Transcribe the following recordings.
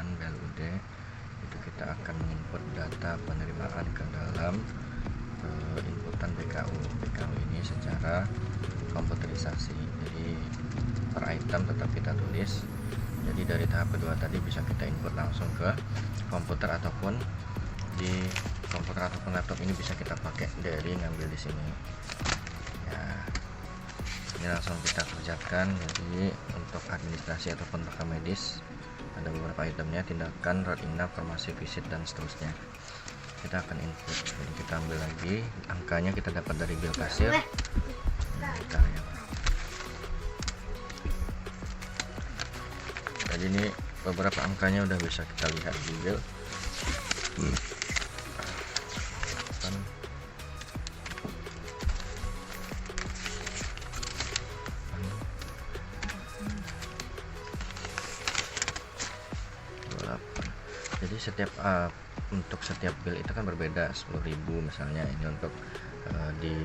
penerimaan BLUD itu kita akan menginput data penerimaan ke dalam inputan BKU. BKU ini secara komputerisasi, jadi per item tetap kita tulis. Jadi dari tahap kedua tadi bisa kita input langsung ke komputer, ataupun di komputer ataupun laptop ini bisa kita pakai dari ngambil di sini ya. Ini langsung kita kerjakan. Jadi untuk administrasi ataupun rekam medis ada beberapa itemnya: tindakan, route enough, formasi visit, dan seterusnya. Kita akan input. Jadi kita ambil lagi angkanya, kita dapat dari bill kasir. Jadi ini beberapa angkanya udah bisa kita lihat di bill. Jadi untuk setiap bill itu kan berbeda, 10.000 misalnya. Ini untuk di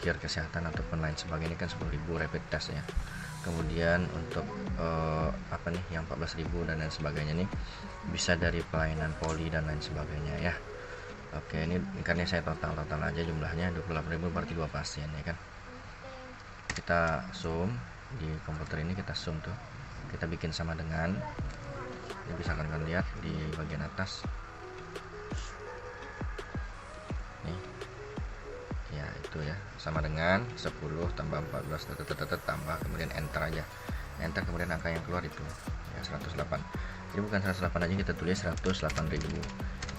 care kesehatan ataupun lain sebagainya kan 10.000 rapid test ya. Kemudian untuk yang 14.000 dan lain sebagainya nih bisa dari pelayanan poli dan lain sebagainya ya. Oke, ini karena saya total aja jumlahnya 28.000, berarti 2 pasien ya kan. Kita zoom di komputer ini, kita zoom tuh, kita bikin sama dengan, ini bisa kalian lihat di bagian atas nih ya, itu ya, sama dengan 10 tambah 14 tambah, kemudian enter aja, enter, kemudian angka yang keluar itu ya 108. Jadi bukan 108 aja, kita tulis 108.000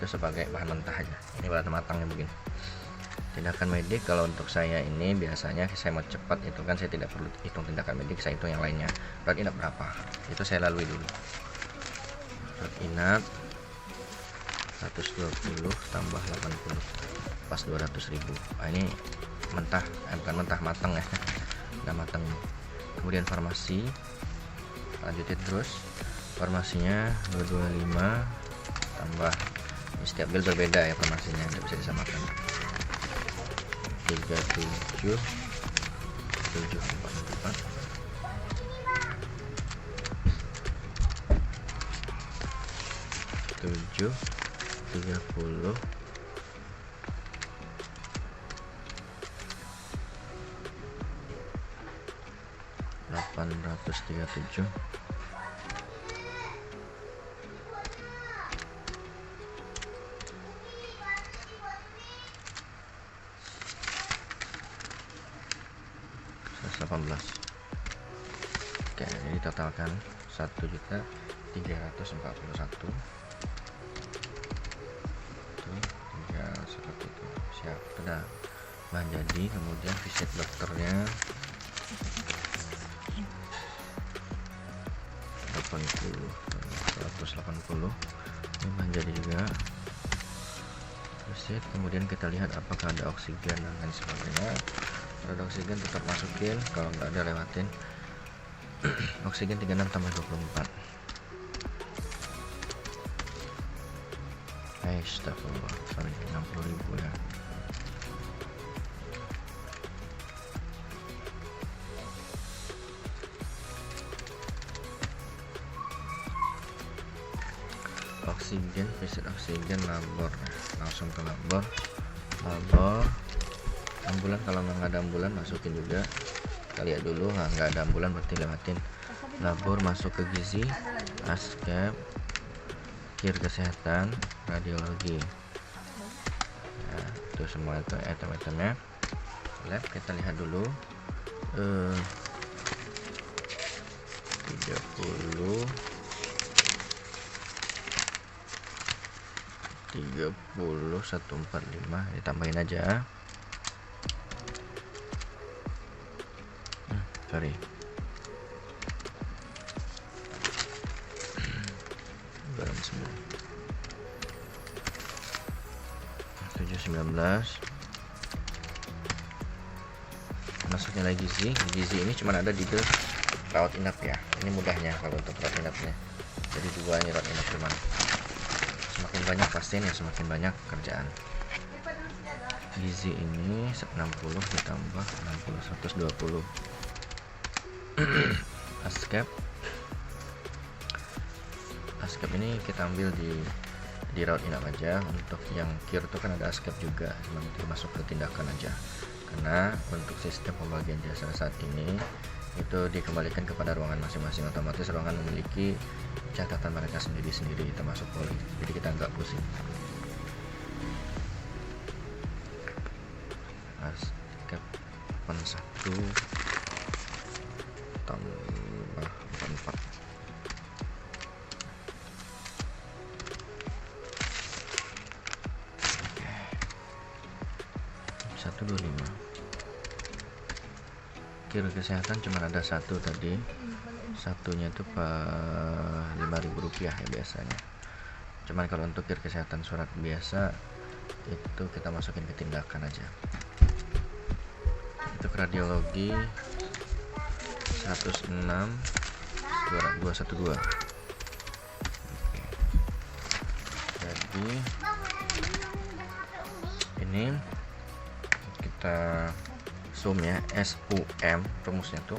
itu sebagai bahan mentah aja. Ini bahan matangnya begini. Tindakan medik, kalau untuk saya ini biasanya saya mau cepat itu kan saya tidak perlu hitung tindakan medik, saya hitung yang lainnya. Berarti ini berapa, itu saya lalui dulu. Inap 120 tambah 80 pas 200.000. Ini mentah, bukan mentah, matang ya. Udah matang. Kemudian farmasi, lanjutin terus. Farmasinya 225 tambah, setiap bill berbeda ya farmasinya, tidak bisa disamakan. 37 744 7 30 837 118. Oke, ini totalkan 1.341.000. Seperti itu. Siap, sudah bahan jadi. Kemudian visit dokternya 180 ini bahan jadi juga. Visit, kemudian kita lihat apakah ada oksigen dan lain sebagainya. Kalau ada oksigen tetap masukin, kalau nggak ada lewatin. Oksigen 36 tambah 24. Astagfirullah, sorry, 60.000 ya. Oksigen, visit oksigen, labor, langsung ke labor. Ambulan, kalau nggak ada ambulan masukin juga. Kita lihat dulu, nggak ada ambulan berarti lewatin. Labor masuk ke gizi, askep, care kesehatan, radiologi ya, itu semua itu item-itemnya. Lab, kita lihat dulu 30 145 ditambahin aja. Sorry, barang 719 masuknya lagi gizi ini cuma ada di rawat inap ya. Ini mudahnya kalau untuk rawat inapnya, jadi 2 ini rawat inap. Cuman semakin banyak pasien ya semakin banyak kerjaan. Gizi ini 60 ditambah 60 120. escape ini kita ambil di route inap aja. Untuk yang cure itu kan ada escape juga, cuma itu masuk ke tindakan aja, karena untuk sistem pembagian jasa saat ini itu dikembalikan kepada ruangan masing-masing. Otomatis ruangan memiliki catatan mereka sendiri-sendiri termasuk poli, jadi kita nggak pusing. Escape 1 tambah 4. 125. Kira kesehatan cuma ada satu tadi, satunya itu Rp5.000 ya biasanya. Cuman kalau untuk kir kesehatan surat biasa itu kita masukin ke tindakan aja. Untuk radiologi 106 212. Oke. Jadi ini kita sum ya, SUM rumusnya tuh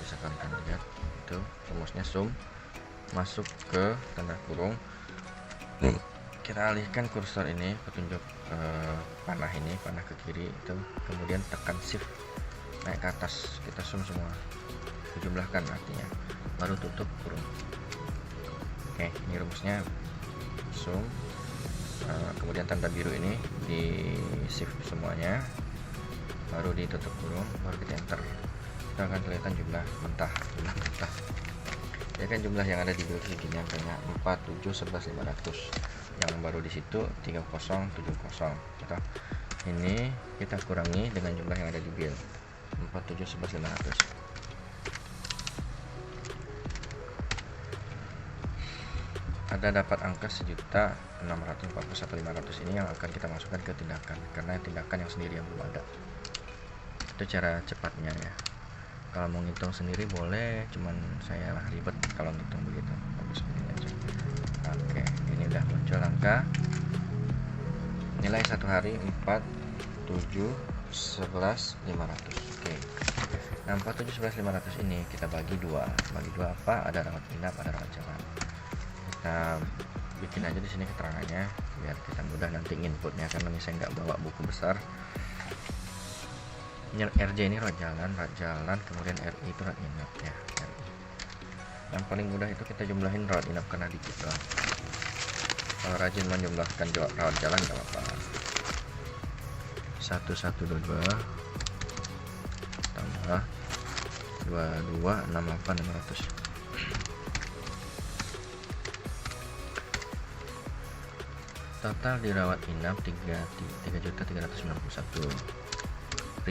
bisa kalian lihat, itu rumusnya sum masuk ke tanda kurung. Kita alihkan kursor ini, petunjuk panah ini, panah ke kiri itu, kemudian tekan shift naik ke atas, kita sum semua, dijumlahkan artinya, baru tutup kurung. Oke, ini rumusnya sum, kemudian tanda biru ini di shift semuanya, baru ditutup kurung, baru kita enter. Kita akan kelihatan jumlah mentah, ya kan, jumlah yang ada di bill segini angkanya 47 11 500, yang baru di situ 3070 gitu. Ini kita kurangi dengan jumlah yang ada di bill 47 11 500. Ada dapat angka 1.641.500 ini yang akan kita masukkan ke tindakan, karena tindakan yang sendiri yang belum ada. Itu cara cepatnya ya. Kalau mau ngitung sendiri boleh, cuman saya lah ribet kalau ngitung begitu. Bagus ini aja. Oke, ini udah muncul angka nilai 1 hari 4 7 11 500. Oke. Nah, 4 7 11 500 ini kita bagi dua. Bagi dua apa? Ada rawat inap, ada rawat jalan. Kita bikin aja di sini keterangannya biar kita mudah nanti inputnya, karena ini saya nggak bawa buku besar. RJ ini rawat jalan, kemudian RI itu rawat inap ya. RI. Yang paling mudah itu kita jumlahin rawat inap karena dikit doang. Kalau rajin menjumlahkan rawat jalan nggak apa-apa. 1122 tambah 22 68 500. Total dirawat inap 3.391.000.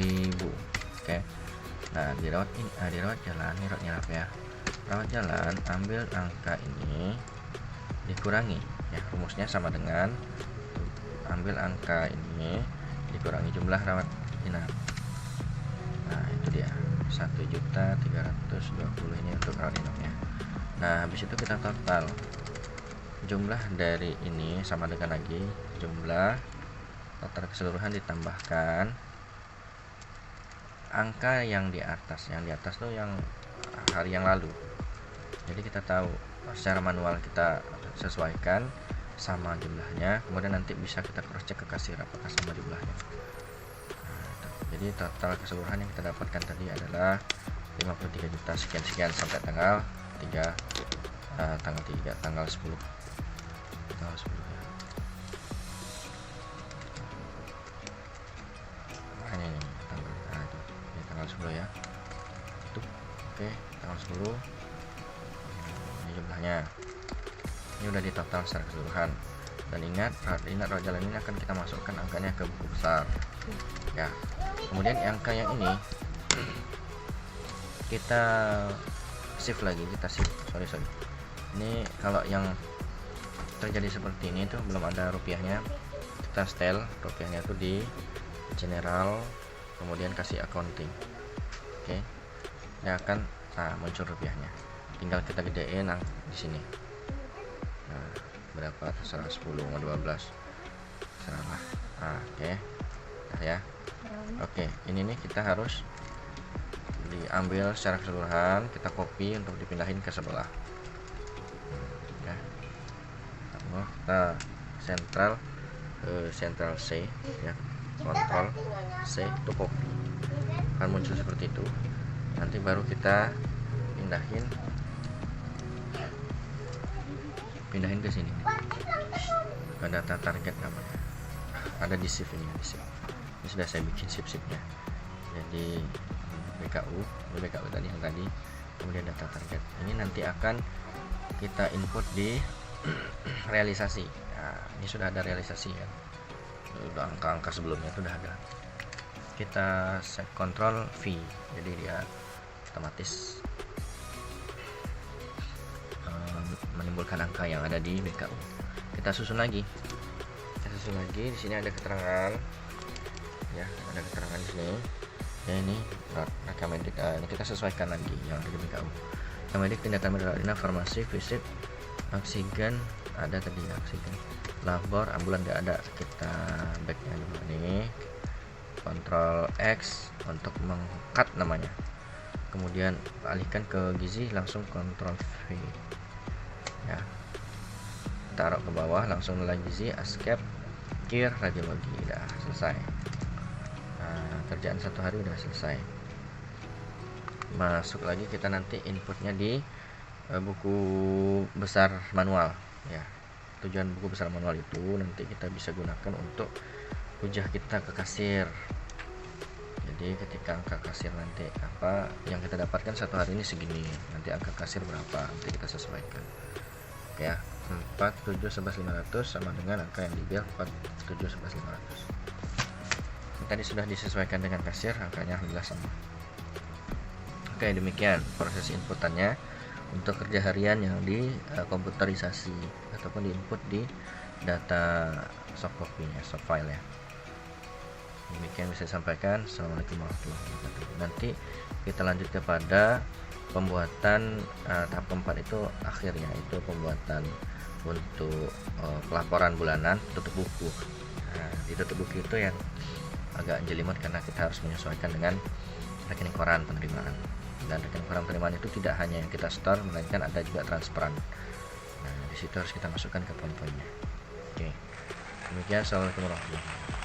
Oke. Nah, dirawat jalan ini rawat inap ya. Rawat jalan, ambil angka ini dikurangi ya, rumusnya sama dengan ambil angka ini dikurangi jumlah rawat inap. Nah, itu dia 1.320.000 ini untuk rawat inapnya. Nah, habis itu kita total jumlah dari ini sama dengan lagi jumlah total keseluruhan ditambahkan angka yang di atas tuh yang hari yang lalu. Jadi kita tahu secara manual kita sesuaikan sama jumlahnya, kemudian nanti bisa kita cross check ke kasir apakah sama jumlahnya. Nah, jadi total keseluruhan yang kita dapatkan tadi adalah 53 juta sekian sampai tanggal 3 tanggal 10 ya. Tanggal 10 ya. Tuh. Oke, tanggal 10. Ini jumlahnya. Ini udah ditotal secara keseluruhan. Dan ingat rawat jalan ini akan kita masukkan angkanya ke buku besar. Ya. Kemudian angka yang ini kita shift lagi, sorry. Ini kalau yang terjadi seperti ini tuh belum ada rupiahnya, kita setel rupiahnya tuh di general, kemudian kasih accounting. Oke. Dia akan muncul rupiahnya. Tinggal kita gedein di sini. Nah, berapa? Terserah 10 sama 12. Terserah. Oke. Nah, ya. Oke, ini nih kita harus diambil secara keseluruhan, kita copy untuk dipindahin ke sebelah. kita Ctrl C ya, Ctrl C itu copy, akan muncul seperti itu. Nanti baru kita pindahin ke sini ke data target namanya, ada di shift ini, ini sudah saya bikin shift-shiftnya. Jadi BKU tadi yang tadi, kemudian data target ini nanti akan kita input di realisasi. Nah, ini sudah ada realisasi ya, udah angka-angka sebelumnya sudah ada. Kita set Ctrl V, jadi dia otomatis menimbulkan angka yang ada di BKU. Kita susun lagi di sini ada keterangan ya, ada keterangan di sini ya, ini recommended. Ini kita sesuaikan lagi yang ada di BKU. Recommended tindakan medikal farmasi, fisik, oksigen ada tadi, oksigen, labor, ambulan tidak ada. Kita backnya dulu nih, Ctrl X untuk mengcut namanya, kemudian alihkan ke gizi, langsung Ctrl V ya, taruh ke bawah, langsung nilai gizi, escape, kir, radiologi, udah selesai. Nah, kerjaan satu hari udah selesai. Masuk lagi kita nanti inputnya di buku besar manual ya. Tujuan buku besar manual itu nanti kita bisa gunakan untuk hujah kita ke kasir. Jadi ketika angka kasir nanti apa yang kita dapatkan satu hari ini segini, nanti angka kasir berapa, nanti kita sesuaikan ya. 4711.500 sama dengan angka yang dibilang 4711.500. Tadi sudah disesuaikan dengan kasir, angkanya alhamdulillah sama. Oke, demikian proses inputannya untuk kerja harian yang di komputerisasi ataupun diinput di data soft copy-nya, soft file ya. Demikian bisa disampaikan. Assalamualaikum warahmatullahi wabarakatuh. Nanti kita lanjut kepada pembuatan tahap keempat, itu akhirnya itu pembuatan untuk pelaporan bulanan tutup buku. Nah, di tutup buku itu yang agak jelimet karena kita harus menyesuaikan dengan rekening koran penerimaan, dan rekening koran penerimaan itu tidak hanya yang kita store, melainkan ada juga transparan. Nah, di situ harus kita masukkan ke poin-poinnya. Oke, demikian. Assalamualaikum warahmatullahi wabarakatuh.